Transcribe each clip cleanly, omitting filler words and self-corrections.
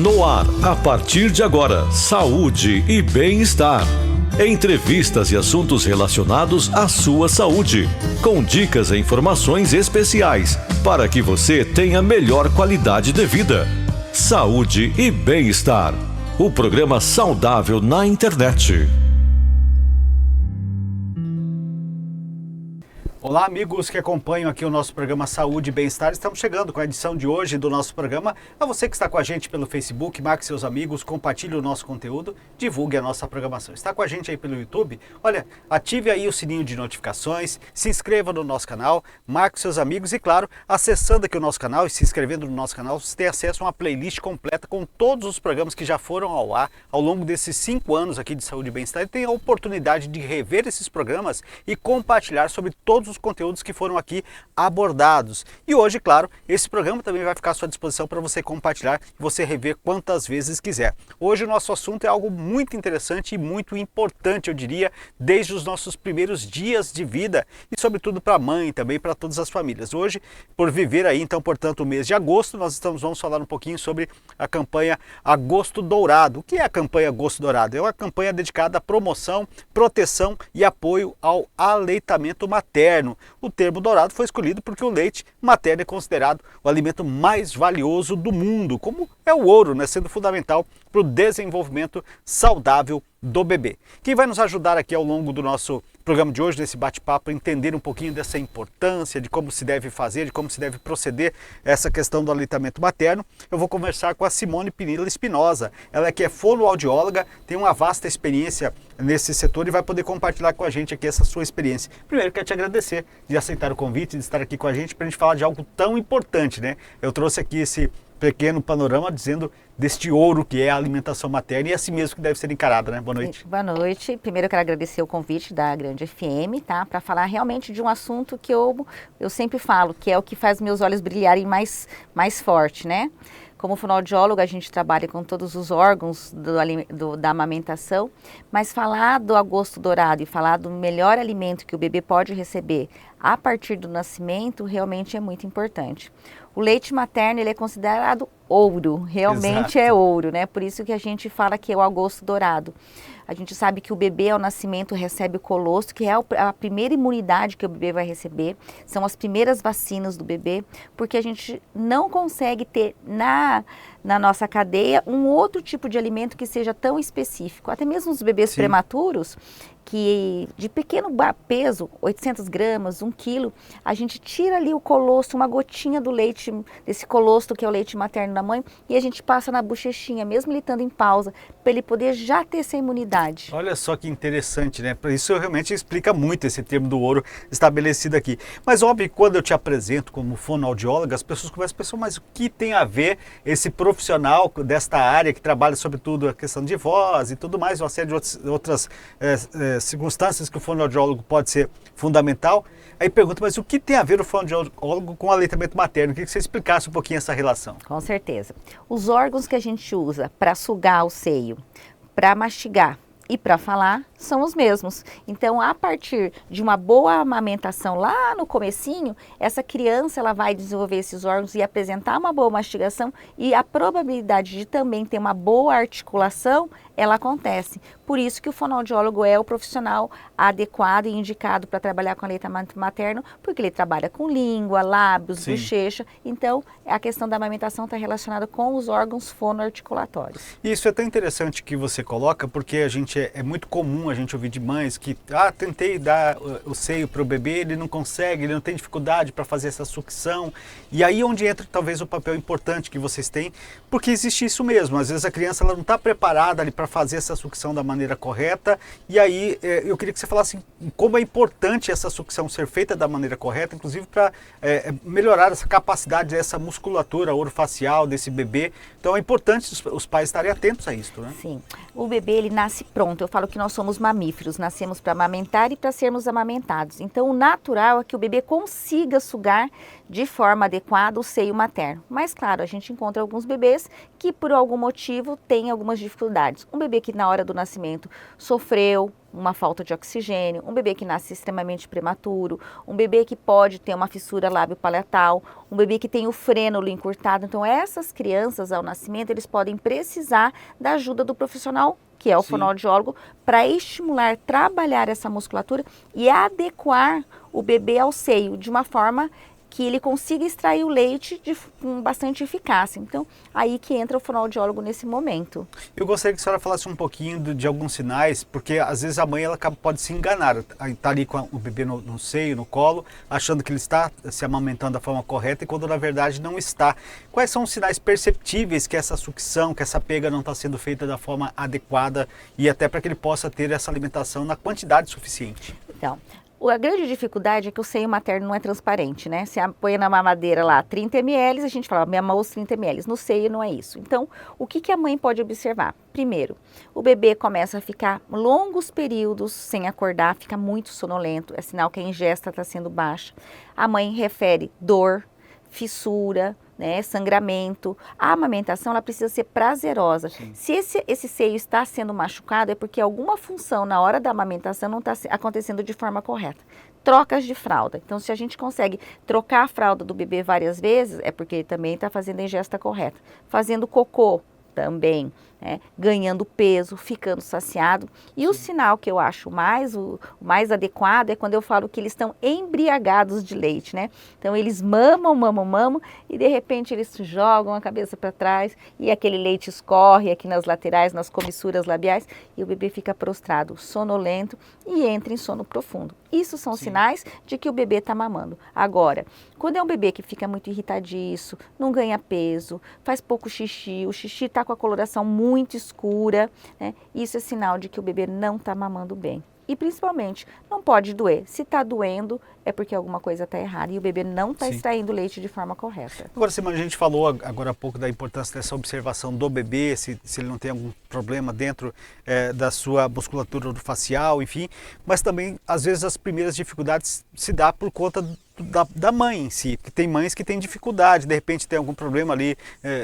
No ar, a partir de agora, saúde e bem-estar. Entrevistas e assuntos relacionados à sua saúde, com dicas e informações especiais para que você tenha melhor qualidade de vida. Saúde e bem-estar. O programa saudável na internet. Olá, amigos que acompanham aqui o nosso programa Saúde e Bem-Estar. Estamos chegando com a edição de hoje do nosso programa. A você que está com a gente pelo Facebook, marque seus amigos, compartilhe o nosso conteúdo, divulgue a nossa programação. Está com a gente aí pelo YouTube? Olha, ative aí o sininho de notificações, se inscreva no nosso canal, marque seus amigos e, claro, acessando aqui o nosso canal e se inscrevendo no nosso canal, você tem acesso a uma playlist completa com todos os programas que já foram ao ar ao longo desses 5 anos aqui de Saúde e Bem-Estar e tem a oportunidade de rever esses programas e compartilhar sobre todos os conteúdos que foram aqui abordados. E hoje, claro, esse programa também vai ficar à sua disposição para você compartilhar e você rever quantas vezes quiser. Hoje o nosso assunto é algo muito interessante e muito importante, eu diria, desde os nossos primeiros dias de vida e sobretudo para a mãe, também para todas as famílias. Hoje, por viver aí, então, portanto, o mês de agosto, vamos falar um pouquinho sobre a campanha Agosto Dourado. O que é a campanha Agosto Dourado? É uma campanha dedicada à promoção, proteção e apoio ao aleitamento materno. O termo dourado foi escolhido porque o leite materno é considerado o alimento mais valioso do mundo, como é o ouro, né, sendo fundamental para o desenvolvimento saudável do bebê. Quem vai nos ajudar aqui ao longo do nosso programa de hoje, nesse bate-papo, entender um pouquinho dessa importância, de como se deve fazer, de como se deve proceder essa questão do aleitamento materno, eu vou conversar com a Simone Pinilla Espinosa. Ela que é fonoaudióloga, tem uma vasta experiência nesse setor e vai poder compartilhar com a gente aqui essa sua experiência. Primeiro, quero te agradecer de aceitar o convite, de estar aqui com a gente para a gente falar de algo tão importante, né? Eu trouxe aqui esse pequeno panorama dizendo deste ouro que é a alimentação materna e é assim mesmo que deve ser encarada, né? Boa noite. Boa noite. Primeiro eu quero agradecer o convite da Grande FM, tá? Para falar realmente de um assunto que eu sempre falo, que é o que faz meus olhos brilharem mais forte, né? Como fonoaudióloga, a gente trabalha com todos os órgãos da amamentação, mas falar do agosto dourado e falar do melhor alimento que o bebê pode receber a partir do nascimento realmente é muito importante. O leite materno ele é considerado ouro, realmente é ouro, né? Por isso que a gente fala que é o agosto dourado. A gente sabe que o bebê ao nascimento recebe o colostro, que é a primeira imunidade que o bebê vai receber, são as primeiras vacinas do bebê, porque a gente não consegue ter na nossa cadeia um outro tipo de alimento que seja tão específico. Até mesmo os bebês prematuros, que de pequeno peso, 800 gramas, 1 quilo, a gente tira ali o colostro, uma gotinha do leite, desse colostro que é o leite materno da mãe, e a gente passa na bochechinha, mesmo ele estando em pausa, para ele poder já ter essa imunidade. Olha só que interessante, né? Isso realmente explica muito esse termo do ouro estabelecido aqui. Mas óbvio que quando eu te apresento como fonoaudióloga, as pessoas começam a pensar, mas o que tem a ver esse profissional desta área que trabalha sobretudo a questão de voz e tudo mais, uma série de outras circunstâncias que o fonoaudiólogo pode ser fundamental. Aí pergunta, mas o que tem a ver o fonoaudiólogo com o aleitamento materno? Eu queria que você explicasse um pouquinho essa relação. Com certeza. Os órgãos que a gente usa para sugar o seio, para mastigar e para falar são os mesmos. Então, a partir de uma boa amamentação lá no comecinho, essa criança ela vai desenvolver esses órgãos e apresentar uma boa mastigação e a probabilidade de também ter uma boa articulação, ela acontece. Por isso que o fonoaudiólogo é o profissional adequado e indicado para trabalhar com aleitamento materno, porque ele trabalha com língua, lábios, bochecha. Então, a questão da amamentação está relacionada com os órgãos fonoarticulatórios. Isso é tão interessante que você coloca, porque a gente é muito comum a gente ouvir de mães que tentei dar o seio para o bebê, ele não consegue, ele não tem dificuldade para fazer essa sucção. E aí onde entra talvez o papel importante que vocês têm, porque existe isso mesmo. Às vezes a criança ela não está preparada ali para fazer essa sucção da maneira correta. E aí eu queria que você falasse como é importante essa sucção ser feita da maneira correta, inclusive para melhorar essa capacidade dessa musculatura orofacial desse bebê. Então é importante os pais estarem atentos a isso, né? Sim. O bebê ele nasce pronto. pronto, eu falo que nós somos mamíferos, nascemos para amamentar e para sermos amamentados. Então, o natural é que o bebê consiga sugar de forma adequada o seio materno. Mas, claro, a gente encontra alguns bebês que, por algum motivo, têm algumas dificuldades. Um bebê que, na hora do nascimento, sofreu uma falta de oxigênio, um bebê que nasce extremamente prematuro, um bebê que pode ter uma fissura lábio-palatal, um bebê que tem o frênulo encurtado. Então, essas crianças, ao nascimento, eles podem precisar da ajuda do profissional, que é o fonoaudiólogo, para estimular, trabalhar essa musculatura e adequar o bebê ao seio de uma forma que ele consiga extrair o leite com bastante eficácia. Então, aí que entra o fonoaudiólogo nesse momento. Eu gostaria que a senhora falasse um pouquinho de alguns sinais, porque às vezes a mãe ela pode se enganar, está ali com o bebê no seio, no colo, achando que ele está se amamentando da forma correta e quando na verdade não está. Quais são os sinais perceptíveis que essa sucção, que essa pega não está sendo feita da forma adequada e até para que ele possa ter essa alimentação na quantidade suficiente? Então, a grande dificuldade é que o seio materno não é transparente, né? Você põe na mamadeira lá 30 ml, a gente fala, mamou os 30 ml. No seio não é isso. Então, o que a mãe pode observar? Primeiro, o bebê começa a ficar longos períodos sem acordar, fica muito sonolento, é sinal que a ingesta está sendo baixa. A mãe refere dor, fissura, né, sangramento. A amamentação ela precisa ser prazerosa. Sim. Se esse seio está sendo machucado é porque alguma função na hora da amamentação não está acontecendo de forma correta. Trocas de fralda. Então, se a gente consegue trocar a fralda do bebê várias vezes, é porque ele também está fazendo a ingesta correta. Fazendo cocô também, né? Ganhando peso, ficando saciado. E o sinal que eu acho o mais adequado é quando eu falo que eles estão embriagados de leite, né? Então eles mamam e de repente eles jogam a cabeça para trás e aquele leite escorre aqui nas laterais, nas comissuras labiais e o bebê fica prostrado, sonolento e entra em sono profundo. Isso são sinais de que o bebê está mamando. Agora, quando é um bebê que fica muito irritadiço, não ganha peso, faz pouco xixi, o xixi está com a coloração muito escura, né? Isso é sinal de que o bebê não está mamando bem. E principalmente, não pode doer. Se está doendo, é porque alguma coisa está errada e o bebê não está extraindo leite de forma correta. Agora, Simone, a gente falou agora há pouco da importância dessa observação do bebê, se ele não tem algum problema dentro da sua musculatura facial, enfim. Mas também, às vezes, as primeiras dificuldades se dá por conta da mãe em si, porque tem mães que têm dificuldade, de repente tem algum problema ali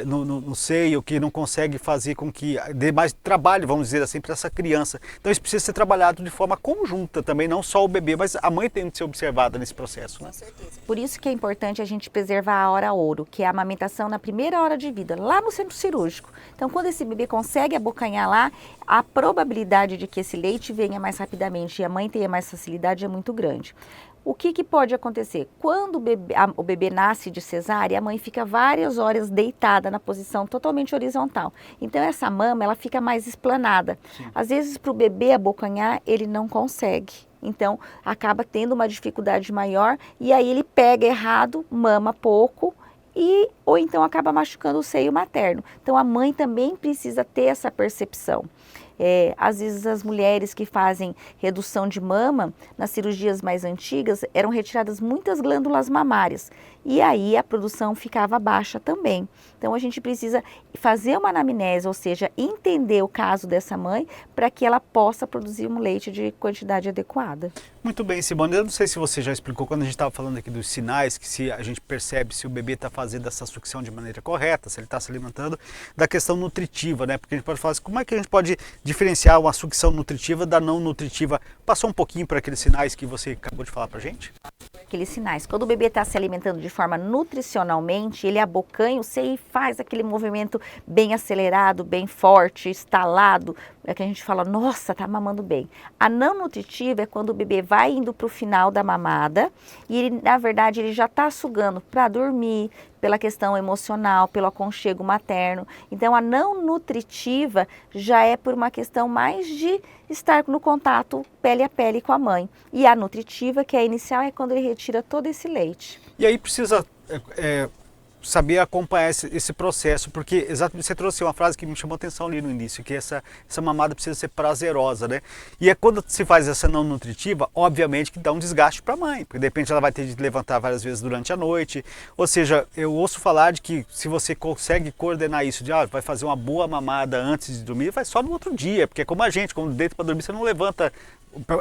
no seio, que não consegue fazer com que dê mais trabalho, vamos dizer assim, para essa criança. Então isso precisa ser trabalhado de forma conjunta também, não só o bebê, mas a mãe tem que ser observada nesse processo, né? Com certeza. Por isso que é importante a gente preservar a hora ouro, que é a amamentação na primeira hora de vida, lá no centro cirúrgico. Então quando esse bebê consegue abocanhar lá, a probabilidade de que esse leite venha mais rapidamente e a mãe tenha mais facilidade é muito grande. O que pode acontecer? Quando o bebê nasce de cesárea, a mãe fica várias horas deitada na posição totalmente horizontal. Então essa mama ela fica mais esplanada. Sim. Às vezes para o bebê abocanhar, ele não consegue. Então acaba tendo uma dificuldade maior e aí ele pega errado, mama pouco ou então acaba machucando o seio materno. Então a mãe também precisa ter essa percepção. Às vezes as mulheres que fazem redução de mama, nas cirurgias mais antigas, eram retiradas muitas glândulas mamárias e aí a produção ficava baixa também. Então a gente precisa fazer uma anamnese, ou seja, entender o caso dessa mãe para que ela possa produzir um leite de quantidade adequada. Muito bem, Simone, eu não sei se você já explicou quando a gente estava falando aqui dos sinais, que se a gente percebe se o bebê está fazendo essa sucção de maneira correta, se ele está se alimentando, da questão nutritiva, né? Porque a gente pode falar assim, como é que a gente pode diferenciar uma sucção nutritiva da não nutritiva? Passou um pouquinho por aqueles sinais que você acabou de falar para a gente? Aqueles sinais, quando o bebê está se alimentando de forma nutricionalmente, ele abocanha o seio e faz aquele movimento bem acelerado, bem forte, estalado, é que a gente fala, nossa, tá mamando bem. A não nutritiva é quando o bebê vai indo para o final da mamada e ele, na verdade, ele já está sugando para dormir, pela questão emocional, pelo aconchego materno. Então, a não nutritiva já é por uma questão mais de estar no contato pele a pele com a mãe. E a nutritiva, que é a inicial, é quando ele retira todo esse leite. E aí precisa saber acompanhar esse processo, porque exatamente você trouxe uma frase que me chamou a atenção ali no início, que essa mamada precisa ser prazerosa, né? E é quando se faz essa não nutritiva, obviamente que dá um desgaste para a mãe, porque de repente ela vai ter de levantar várias vezes durante a noite, ou seja, eu ouço falar de que se você consegue coordenar isso, de vai fazer uma boa mamada antes de dormir, vai só no outro dia, porque é como a gente, quando deita para dormir, você não levanta.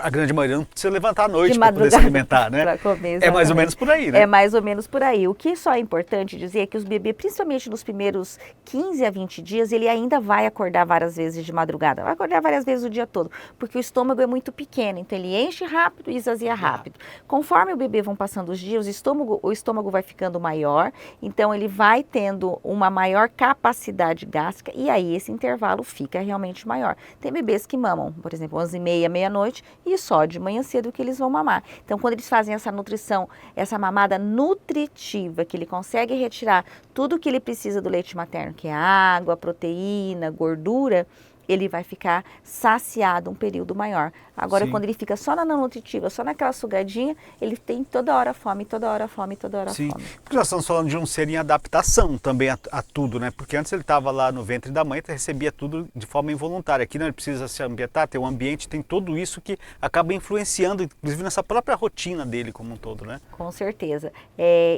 A grande maioria não precisa levantar à noite para poder se alimentar, né? Comer, é mais ou menos por aí, né? É mais ou menos por aí. O que só é importante dizer é que os bebês, principalmente nos primeiros 15 a 20 dias, ele ainda vai acordar várias vezes de madrugada. Vai acordar várias vezes o dia todo, porque o estômago é muito pequeno, então ele enche rápido e esvazia rápido. Conforme o bebê vão passando os dias, o estômago vai ficando maior, então ele vai tendo uma maior capacidade gástrica e aí esse intervalo fica realmente maior. Tem bebês que mamam, por exemplo, 11h30, meia-noite, e só de manhã cedo que eles vão mamar. Então, quando eles fazem essa nutrição, essa mamada nutritiva, que ele consegue retirar tudo o que ele precisa do leite materno, que é água, proteína, gordura, ele vai ficar saciado um período maior. Agora, quando ele fica só na não nutritiva, só naquela sugadinha, ele tem toda hora fome, toda hora fome, toda hora fome. Porque nós estamos falando de um ser em adaptação também a tudo, né? Porque antes ele estava lá no ventre da mãe e recebia tudo de forma involuntária. Aqui não, ele precisa se ambientar, ter um ambiente, tem tudo isso que acaba influenciando, inclusive nessa própria rotina dele como um todo, né? Com certeza.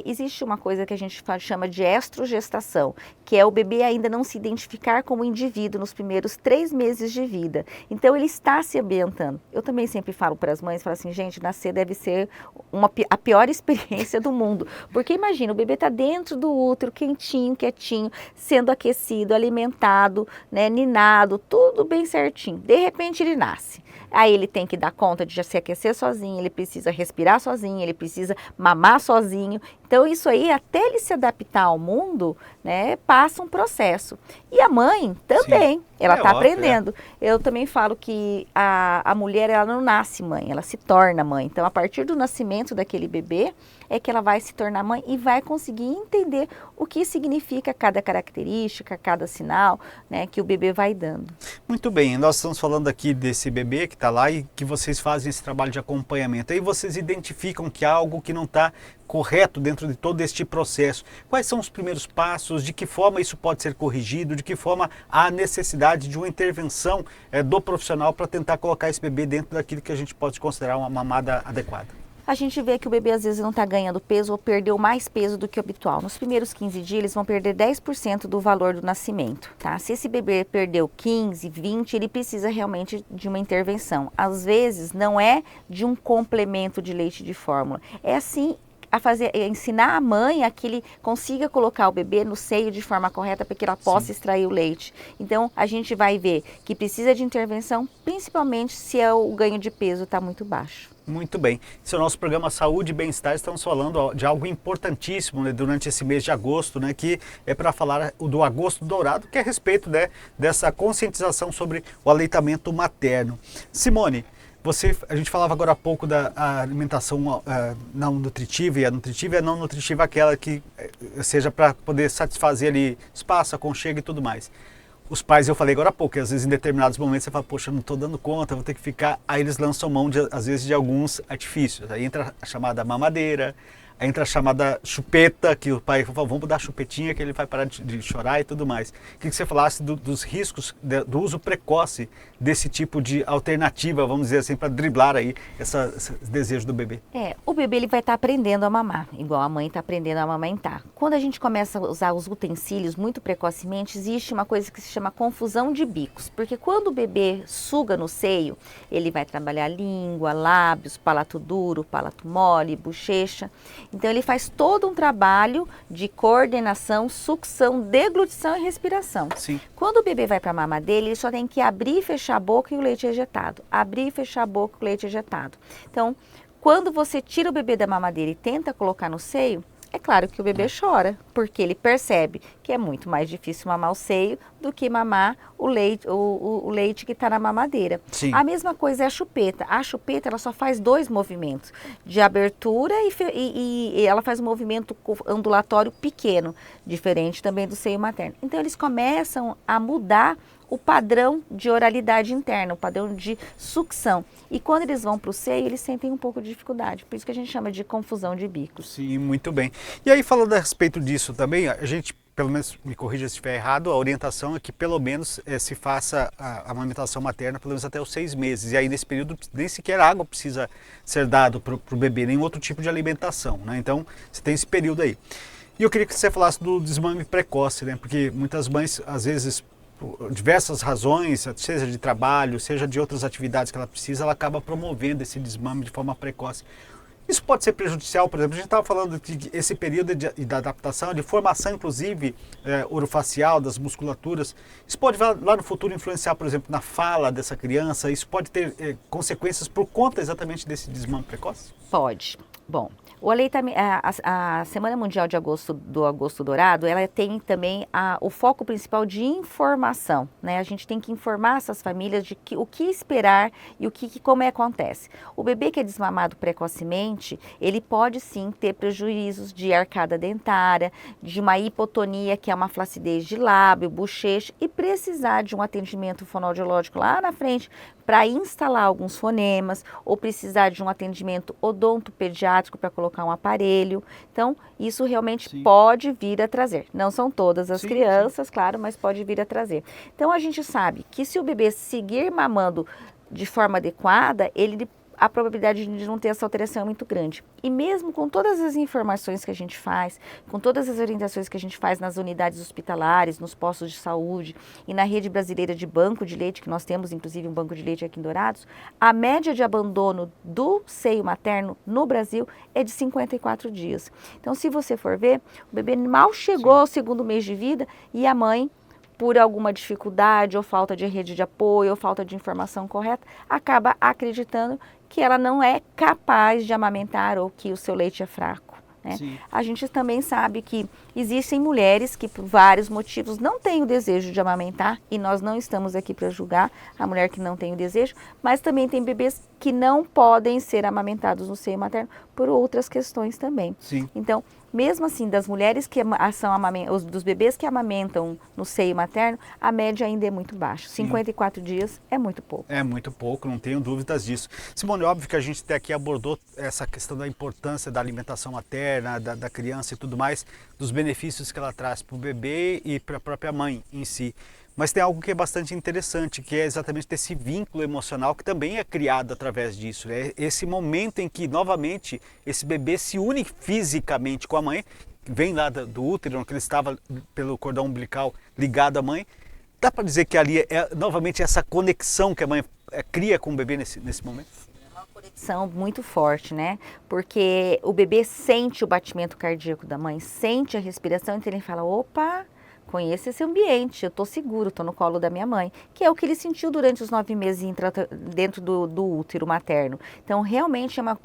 Existe uma coisa que a gente chama de estrogestação, que é o bebê ainda não se identificar como indivíduo nos primeiros 3 meses de vida. Então, ele está se ambientando. Eu também sempre falo para as mães, falo assim, gente, nascer deve ser a pior experiência do mundo. Porque imagina, o bebê está dentro do útero, quentinho, quietinho, sendo aquecido, alimentado, né, ninado, tudo bem certinho. De repente ele nasce. Aí ele tem que dar conta de já se aquecer sozinho, ele precisa respirar sozinho, ele precisa mamar sozinho. Então isso aí, até ele se adaptar ao mundo, né, passa um processo. E a mãe também, ela está aprendendo. Eu também falo que a mulher, ela não nasce mãe, ela se torna mãe. Então, a partir do nascimento daquele bebê, é que ela vai se tornar mãe e vai conseguir entender o que significa cada característica, cada sinal, né, que o bebê vai dando. Muito bem, nós estamos falando aqui desse bebê que está lá e que vocês fazem esse trabalho de acompanhamento. Aí vocês identificam que há algo que não está correto dentro de todo este processo. Quais são os primeiros passos? De que forma isso pode ser corrigido? De que forma há necessidade de uma intervenção do profissional para tentar colocar esse bebê dentro daquilo que a gente pode considerar uma mamada adequada? A gente vê que o bebê às vezes não está ganhando peso ou perdeu mais peso do que o habitual. Nos primeiros 15 dias eles vão perder 10% do valor do nascimento, tá? Se esse bebê perdeu 15, 20, ele precisa realmente de uma intervenção. Às vezes não é de um complemento de leite de fórmula, é assim ensinar a mãe a que ele consiga colocar o bebê no seio de forma correta para que ela possa extrair o leite. Então, a gente vai ver que precisa de intervenção, principalmente se o ganho de peso está muito baixo. Muito bem. Esse é o nosso programa Saúde e Bem-Estar. Estamos falando de algo importantíssimo, né, durante esse mês de agosto, né, que é para falar do Agosto Dourado, que é a respeito, né, dessa conscientização sobre o aleitamento materno. Simone, a gente falava agora há pouco da alimentação não nutritiva, e a nutritiva é não nutritiva aquela que seja para poder satisfazer ali espaço, aconchego e tudo mais. Os pais, eu falei agora há pouco, que às vezes em determinados momentos você fala, poxa, não estou dando conta, vou ter que ficar. Aí eles lançam mão, às vezes, de alguns artifícios. Aí entra a chamada mamadeira, aí entra a chamada chupeta, que o pai fala, vamos dar chupetinha que ele vai parar de chorar e tudo mais. Queria que você falasse dos riscos do uso precoce desse tipo de alternativa, vamos dizer assim, para driblar aí esse desejo do bebê. O bebê ele vai estar aprendendo a mamar, igual a mãe está aprendendo a amamentar. Quando a gente começa a usar os utensílios muito precocemente, existe uma coisa que se chama confusão de bicos, porque quando o bebê suga no seio, ele vai trabalhar língua, lábios, palato duro, palato mole, bochecha. Então ele faz todo um trabalho de coordenação, sucção, deglutição e respiração. Sim. Quando o bebê vai para a mamadeira, ele só tem que abrir e fechar a boca e o leite é ejetado. Abrir e fechar a boca e o leite é ejetado. Então, quando você tira o bebê da mamadeira e tenta colocar no seio, é claro que o bebê chora, porque ele percebe que é muito mais difícil mamar o seio do que mamar o leite que está na mamadeira. Sim. A mesma coisa é a chupeta. A chupeta ela só faz 2 movimentos, de abertura e ela faz um movimento ondulatório pequeno, diferente também do seio materno. Então eles começam a mudar o padrão de oralidade interna, o padrão de sucção. E quando eles vão para o seio, eles sentem um pouco de dificuldade. Por isso que a gente chama de confusão de bicos. Sim, muito bem. E aí, falando a respeito disso também, a gente, pelo menos, me corrija se estiver errado, a orientação é que pelo menos se faça a amamentação materna pelo menos até os 6 meses. E aí, nesse período, nem sequer água precisa ser dado para o bebê, nem outro tipo de alimentação, né? Então, você tem esse período aí. E eu queria que você falasse do desmame precoce, né? Porque muitas mães, às vezes, por diversas razões, seja de trabalho, seja de outras atividades que ela precisa, ela acaba promovendo esse desmame de forma precoce. Isso pode ser prejudicial, por exemplo, a gente estava falando de esse período de adaptação, de formação, inclusive, orofacial, das musculaturas. Isso pode lá no futuro influenciar, por exemplo, na fala dessa criança? Isso pode ter consequências por conta exatamente desse desmame precoce? Pode. Bom, a Semana Mundial de do Agosto Dourado, ela tem também o foco principal de informação, né? A gente tem que informar essas famílias de o que esperar e como acontece. O bebê que é desmamado precocemente, ele pode sim ter prejuízos de arcada dentária, de uma hipotonia, que é uma flacidez de lábio, bochecha, e precisar de um atendimento fonoaudiológico lá na frente para instalar alguns fonemas, ou precisar de um atendimento odontopediátrico para colocar um aparelho. Então, isso realmente pode vir a trazer. Não são todas as crianças, claro, mas pode vir a trazer. Então, a gente sabe que se o bebê seguir mamando de forma adequada, a probabilidade de não ter essa alteração é muito grande. E mesmo com todas as informações que a gente faz, com todas as orientações que a gente faz nas unidades hospitalares, nos postos de saúde e na rede brasileira de banco de leite, que nós temos inclusive um banco de leite aqui em Dourados, a média de abandono do seio materno no Brasil é de 54 dias. Então, se você for ver, o bebê mal chegou ao 2º mês de vida e a mãe, por alguma dificuldade ou falta de rede de apoio ou falta de informação correta, acaba acreditando que ela não é capaz de amamentar ou que o seu leite é fraco, né? A gente também sabe que existem mulheres que por vários motivos não têm o desejo de amamentar, e nós não estamos aqui para julgar a mulher que não tem o desejo, mas também tem bebês que não podem ser amamentados no seio materno por outras questões também. Então, mesmo assim, das mulheres que dos bebês que amamentam no seio materno, a média ainda é muito baixa. 54 dias é muito pouco. É muito pouco, não tenho dúvidas disso. Simone, óbvio que a gente até aqui abordou essa questão da importância da alimentação materna, da criança e tudo mais, dos benefícios que ela traz para o bebê e para a própria mãe em si. Mas tem algo que é bastante interessante, que é exatamente esse vínculo emocional que também é criado através disso. É esse momento em que, novamente, esse bebê se une fisicamente com a mãe, vem lá do útero, onde ele estava pelo cordão umbilical ligado à mãe. Dá para dizer que ali é novamente essa conexão que a mãe cria com o bebê nesse momento? É uma conexão muito forte, né? Porque o bebê sente o batimento cardíaco da mãe, sente a respiração, então ele fala, opa, conheço esse ambiente, eu estou seguro, estou no colo da minha mãe, que é o que ele sentiu durante os 9 meses dentro do útero materno. Então, realmente é uma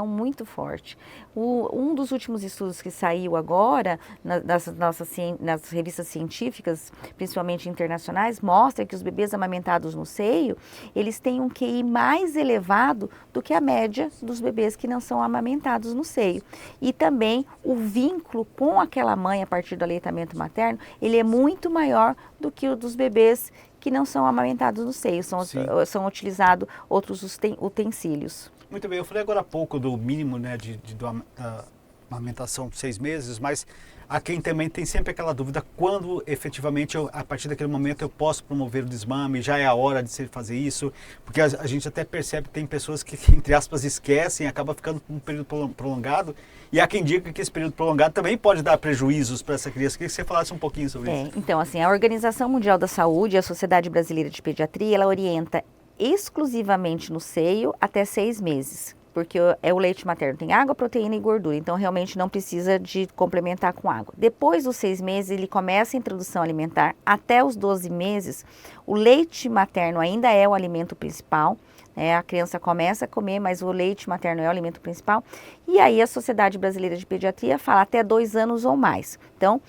muito forte. Um dos últimos estudos que saiu agora, nas revistas científicas, principalmente internacionais, mostra que os bebês amamentados no seio, eles têm um QI mais elevado do que a média dos bebês que não são amamentados no seio. E também o vínculo com aquela mãe a partir do aleitamento materno, ele é muito maior do que o dos bebês que não são amamentados no seio, são utilizados outros utensílios. Muito bem, eu falei agora há pouco do mínimo, né, da amamentação de 6 meses, mas há quem também tem sempre aquela dúvida quando efetivamente, a partir daquele momento, eu posso promover o desmame, já é a hora de se fazer isso, porque a gente até percebe que tem pessoas que, entre aspas, esquecem, acaba ficando um período prolongado, e há quem diga que esse período prolongado também pode dar prejuízos para essa criança. Queria que você falasse um pouquinho sobre isso. Então, assim, a Organização Mundial da Saúde, a Sociedade Brasileira de Pediatria, ela orienta exclusivamente no seio até 6 meses, porque o leite materno tem água, proteína e gordura, então realmente não precisa de complementar com água. Depois dos 6 meses, ele começa a introdução alimentar. Até os 12 meses, o leite materno ainda é o alimento principal, né? A criança começa a comer, mas o leite materno é o alimento principal. E aí a Sociedade Brasileira de Pediatria fala até 2 anos ou mais. Então,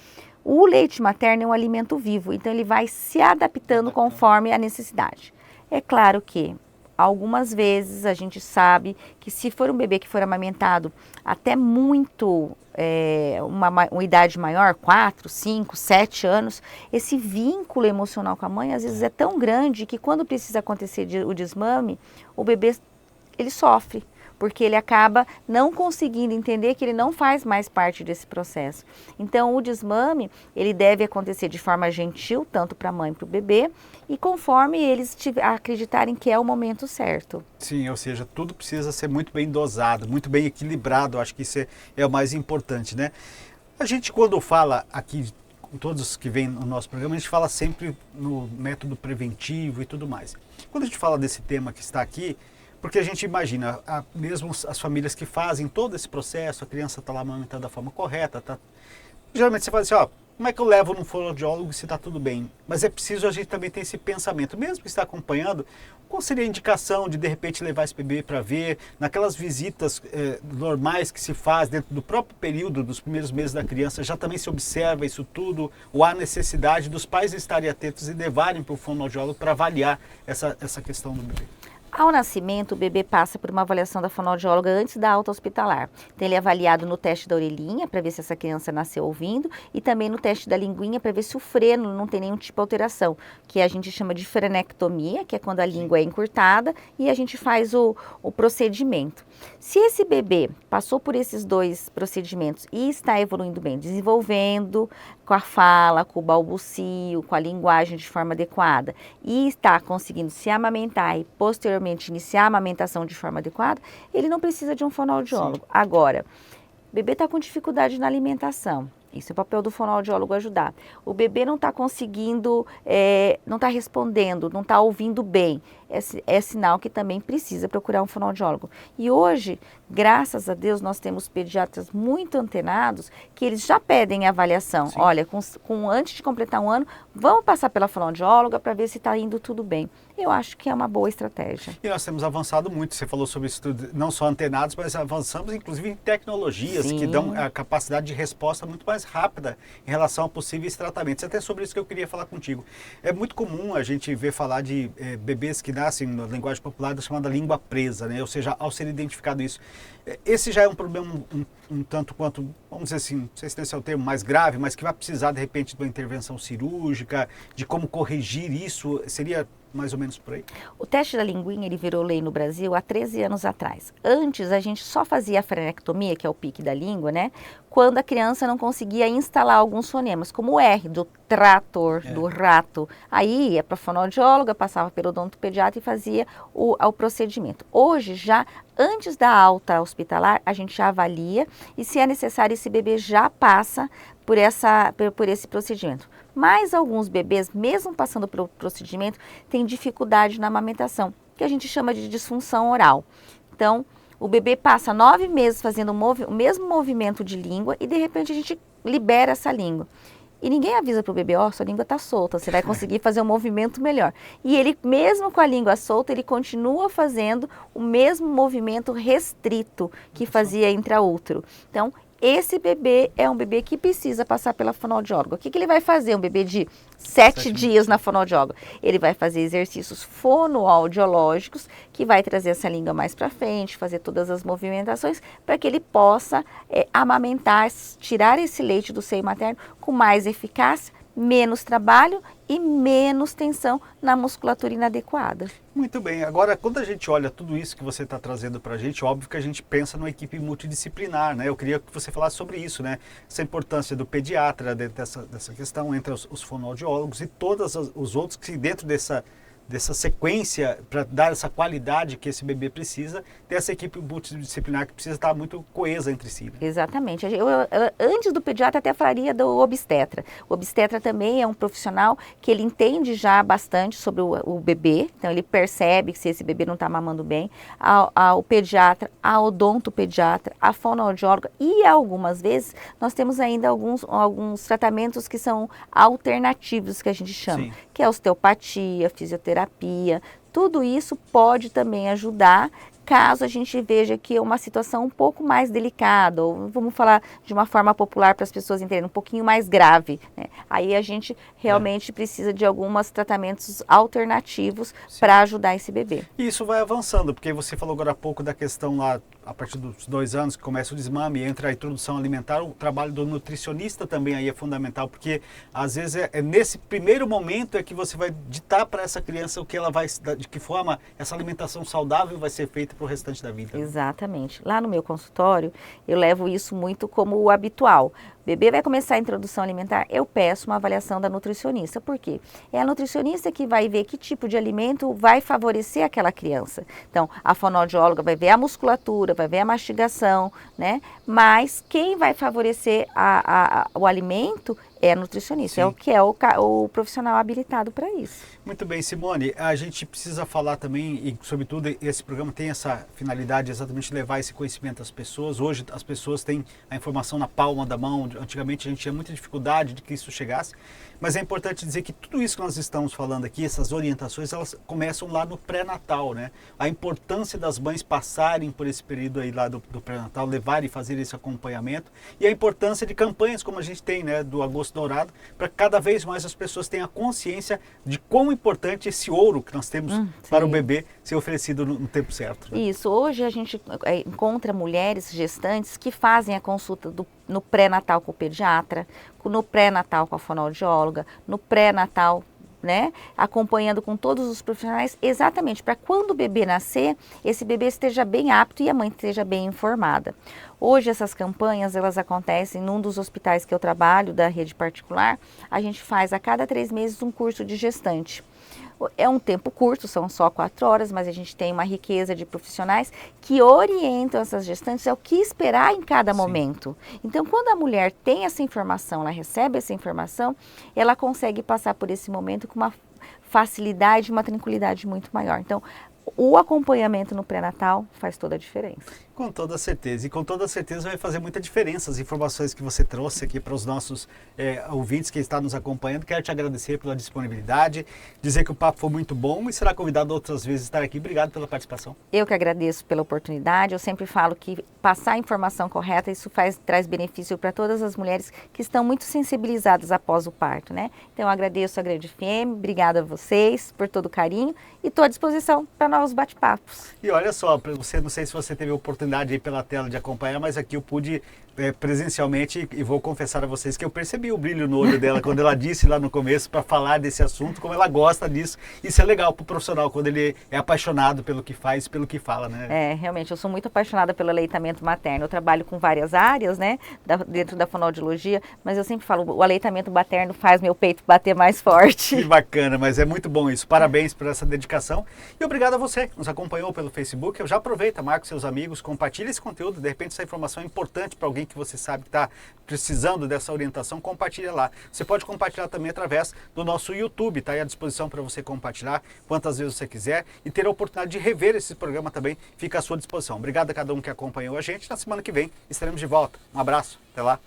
o leite materno é um alimento vivo, então ele vai se adaptando conforme a necessidade. É claro que Algumas vezes a gente sabe que se for um bebê que for amamentado até muito, uma idade maior, 4, 5, 7 anos, esse vínculo emocional com a mãe às vezes é tão grande que quando precisa acontecer o desmame, o bebê ele sofre, porque ele acaba não conseguindo entender que ele não faz mais parte desse processo. Então, o desmame, ele deve acontecer de forma gentil, tanto para a mãe e para o bebê, e conforme eles acreditarem que é o momento certo. Sim, ou seja, tudo precisa ser muito bem dosado, muito bem equilibrado, acho que isso é o mais importante, né? A gente, quando fala aqui, todos que vêm no nosso programa, a gente fala sempre no método preventivo e tudo mais. Quando a gente fala desse tema que está aqui, porque a gente imagina, mesmo as famílias que fazem todo esse processo, a criança está lá amamentando da forma correta, geralmente você fala assim, ó, como é que eu levo num fonoaudiólogo se está tudo bem? Mas é preciso a gente também ter esse pensamento, mesmo que está acompanhando, qual seria a indicação de repente levar esse bebê para ver, naquelas visitas normais que se faz dentro do próprio período dos primeiros meses da criança, já também se observa isso tudo, ou há necessidade dos pais estarem atentos e levarem para o fonoaudiólogo para avaliar essa questão do bebê? Ao nascimento, o bebê passa por uma avaliação da fonoaudióloga antes da alta hospitalar. Então, ele é avaliado no teste da orelhinha, para ver se essa criança nasceu ouvindo, e também no teste da linguinha, para ver se o freno não tem nenhum tipo de alteração, que a gente chama de frenectomia, que é quando a língua é encurtada, e a gente faz o procedimento. Se esse bebê passou por esses 2 procedimentos e está evoluindo bem, desenvolvendo com a fala, com o balbucio, com a linguagem de forma adequada, e está conseguindo se amamentar e posteriormente iniciar a amamentação de forma adequada, ele não precisa de um fonoaudiólogo. Sim. Agora, o bebê está com dificuldade na alimentação. Isso é o papel do fonoaudiólogo ajudar. O bebê não está conseguindo, não está respondendo, não está ouvindo bem. É sinal que também precisa procurar um fonoaudiólogo. E hoje, graças a Deus, nós temos pediatras muito antenados que eles já pedem avaliação. Sim. Olha, antes de completar um ano, vamos passar pela fonoaudióloga para ver se está indo tudo bem. Eu acho que é uma boa estratégia. E nós temos avançado muito, você falou sobre isso tudo, não só antenados, mas avançamos inclusive em tecnologias Sim. que dão a capacidade de resposta muito mais rápida em relação a possíveis tratamentos. Até sobre isso que eu queria falar contigo. É muito comum a gente ver falar de bebês que nascem na linguagem popular da chamada língua presa, né? Ou seja, ao ser identificado isso. Esse já é um problema um tanto quanto, vamos dizer assim, não sei se esse é o termo mais grave, mas que vai precisar de repente de uma intervenção cirúrgica, de como corrigir isso, seria mais ou menos por aí? O teste da linguinha, ele virou lei no Brasil há 13 anos atrás. Antes, a gente só fazia a frenectomia, que é o pique da língua, né? Quando a criança não conseguia instalar alguns fonemas, como o R, do trator, do rato. Aí ia para a fonoaudióloga, passava pelo odontopediatra e fazia o procedimento. Hoje, já antes da alta hospitalar, a gente já avalia e, se é necessário, esse bebê já passa por esse procedimento. Mas alguns bebês, mesmo passando pelo procedimento, têm dificuldade na amamentação, que a gente chama de disfunção oral. Então, o bebê passa 9 meses fazendo o mesmo movimento de língua e, de repente, a gente libera essa língua. E ninguém avisa para o bebê, sua língua está solta, você vai conseguir fazer um movimento melhor. E ele, mesmo com a língua solta, ele continua fazendo o mesmo movimento restrito que fazia intraútero. Então, esse bebê é um bebê que precisa passar pela fonoaudióloga. O que ele vai fazer? Um bebê de 7 dias na fonoaudióloga. Ele vai fazer exercícios fonoaudiológicos, que vai trazer essa língua mais para frente, fazer todas as movimentações, para que ele possa amamentar, tirar esse leite do seio materno com mais eficácia, menos trabalho e menos tensão na musculatura inadequada. Muito bem. Agora, quando a gente olha tudo isso que você está trazendo para a gente, óbvio que a gente pensa numa equipe multidisciplinar, né? Eu queria que você falasse sobre isso, né? Essa importância do pediatra dentro dessa questão, entre os fonoaudiólogos e todos os outros que dentro dessa sequência, para dar essa qualidade que esse bebê precisa, ter essa equipe multidisciplinar que precisa estar muito coesa entre si. Né? Exatamente. Eu, antes do pediatra, até falaria do obstetra. O obstetra também é um profissional que ele entende já bastante sobre o bebê, então ele percebe que se esse bebê não está mamando bem, o pediatra, a odontopediatra, a fonoaudióloga e algumas vezes nós temos ainda alguns tratamentos que são alternativos, que a gente chama, que é osteopatia, fisioterapia, tudo isso pode também ajudar caso a gente veja que é uma situação um pouco mais delicada, ou vamos falar de uma forma popular para as pessoas entenderem, um pouquinho mais grave, né? Aí a gente realmente precisa de alguns tratamentos alternativos para ajudar esse bebê. E isso vai avançando, porque você falou agora há pouco da questão lá, a partir dos 2 anos que começa o desmame, entra a introdução alimentar, o trabalho do nutricionista também aí é fundamental, porque às vezes é nesse primeiro momento é que você vai ditar para essa criança o que ela vai, de que forma essa alimentação saudável vai ser feita para o restante da vida. Exatamente. Lá no meu consultório, eu levo isso muito como o habitual. O bebê vai começar a introdução alimentar, eu peço uma avaliação da nutricionista. Por quê? É a nutricionista que vai ver que tipo de alimento vai favorecer aquela criança. Então, a fonoaudióloga vai ver a musculatura, vai ver a mastigação, né? Mas quem vai favorecer o alimento é a nutricionista, é o que é o profissional habilitado para isso. Muito bem, Simone, a gente precisa falar também, e sobretudo esse programa tem essa finalidade exatamente de levar esse conhecimento às pessoas. Hoje as pessoas têm a informação na palma da mão, antigamente a gente tinha muita dificuldade de que isso chegasse, mas é importante dizer que tudo isso que nós estamos falando aqui, essas orientações, elas começam lá no pré-natal, né? A importância das mães passarem por esse período aí lá do pré-natal, levarem e fazer esse acompanhamento, e a importância de campanhas como a gente tem, né, do Agosto Dourado, para cada vez mais as pessoas tenham a consciência de quão importante esse ouro que nós temos para o bebê ser oferecido no tempo certo. Né? Isso, hoje a gente encontra mulheres gestantes que fazem a consulta no pré-natal com o pediatra, no pré-natal com a fonoaudióloga, no pré-natal, né, acompanhando com todos os profissionais, exatamente para quando o bebê nascer, esse bebê esteja bem apto e a mãe esteja bem informada. Hoje essas campanhas, elas acontecem num dos hospitais que eu trabalho, da rede particular, a gente faz a cada 3 meses um curso de gestante. É um tempo curto, são só 4 horas, mas a gente tem uma riqueza de profissionais que orientam essas gestantes ao que esperar em cada momento. Então, quando a mulher tem essa informação, ela recebe essa informação, ela consegue passar por esse momento com uma facilidade, uma tranquilidade muito maior. Então, o acompanhamento no pré-natal faz toda a diferença. Com toda certeza. E com toda certeza vai fazer muita diferença as informações que você trouxe aqui para os nossos ouvintes que estão nos acompanhando. Quero te agradecer pela disponibilidade, dizer que o papo foi muito bom e será convidado outras vezes a estar aqui. Obrigado pela participação. Eu que agradeço pela oportunidade. Eu sempre falo que passar a informação correta, isso traz benefício para todas as mulheres que estão muito sensibilizadas após o parto, né? Então eu agradeço a Grande FM, obrigada a vocês por todo o carinho e estou à disposição para novos bate-papos. E olha só, você, não sei se você teve a oportunidade aí pela tela de acompanhar, mas aqui eu pude presencialmente, e vou confessar a vocês que eu percebi o brilho no olho dela quando ela disse lá no começo para falar desse assunto, como ela gosta disso. Isso é legal para o profissional, quando ele é apaixonado pelo que faz, pelo que fala, né? Realmente, eu sou muito apaixonada pelo aleitamento materno. Eu trabalho com várias áreas, né, dentro da fonoaudiologia, mas eu sempre falo, o aleitamento materno faz meu peito bater mais forte. Que bacana, mas é muito bom isso. Parabéns por essa dedicação e obrigado a você que nos acompanhou pelo Facebook. Eu já aproveita, marque seus amigos, compartilhe esse conteúdo, de repente essa informação é importante para alguém que você sabe que está precisando dessa orientação, compartilha lá. Você pode compartilhar também através do nosso YouTube, está aí à disposição para você compartilhar quantas vezes você quiser e ter a oportunidade de rever esse programa também, fica à sua disposição. Obrigado a cada um que acompanhou a gente. Na semana que vem estaremos de volta. Um abraço, até lá.